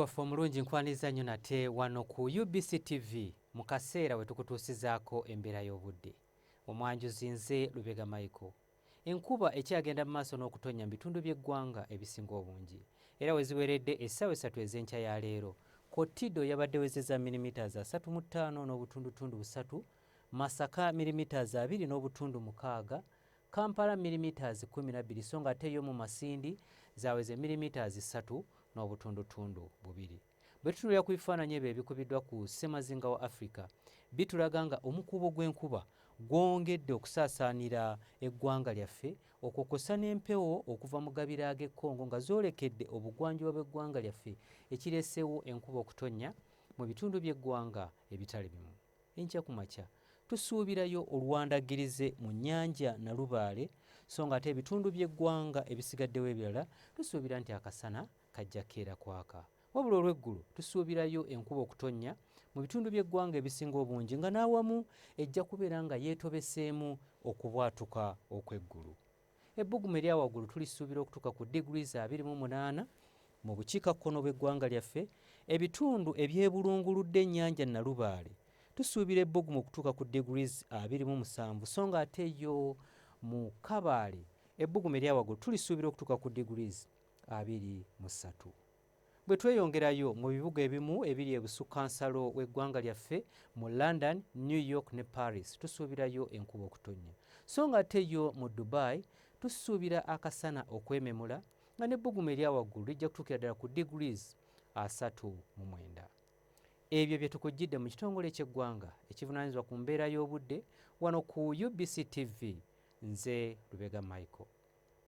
Waffe omulungi nkwaniza nnyo nate wano ku UBC TV mu kaseera we tukutuusizaako embeera y'obudde. Omwanjuzi nze Lubega Micheal. Enkuba ekyagenda mu maaso n'okutonnya mu bitundu by'eggwanga ebisinga obungi. Era we ziweredde essaawa 3 ez'enkya ya leero. Kotido yabadde wezezza milimita za 3.5 n'obutundutundu 3, Masaka milimita za 2 n'obutundu 6, Kampala milimita 12 so ng'ate yo mu Masindi zaweze milimita 3 n'obutundutundu 2. Bwe tutunulira ku bifaananyi ebyo ebikubiddwa ku ssemazinga wa Africa, bitulaga nga omukuubo gw'enkuba gwongedde okusaasaanira eggwanga lyaffe, okukosa n'empewo okuva mu gabira ag'ekkongo nga zoolekedde obugwanjuba bw'eggwanga lyaffe, ekireeseewo enkuba okutonnya mu bitundu by'eggwanga ebitali bimu. Enkya ku makya tusuubirayo olwandagirize mu nnyanja Nalubaale, so ng'ate ebitundu by'eggwanga ebisigaddewo ebirala tusuubira nti akasana kajja keera kwaka. Wabula olw'eggulu tusuubirayo enkuba okutonnya mu bitundu by'eggwanga ebisinga obungi nga n'awamu ejja kubeera nga yeetobeseemu okubwatuka okw'eggulu. Ebbugumu erya waggulu tulisuubira okutuuka ku degrees 28 mu bukiikakkono bw'eggwanga lyaffe. Ebitundu ebyebulunguludde ennyanja Nalubaale tusuubira ebbugumu okutuuka ku degrees 27 so ng'ate yo mu Kabaale ebbugumu erya waggulu tulisuubira okutuuka ku degrees 23. Bwe tweyongerayo mu bibuga ebimu ebiri ebusukkansalo w'eggwanga lyaffe mu London, New York ne Paris tusuubirayo enkuba okutonnya. So ng'ate yo mu Dubai tusuubira akasana okwememula nga n'ebbugumu erya waggulu lijja kutuukira ddala ku degrees 39. Ebyo bye tukujjidde mu kitongole ky'eggwanga ekivunaanyizibwa ku mbeera y'obudde wano ku UBC TV. Nze Lubega Micheal.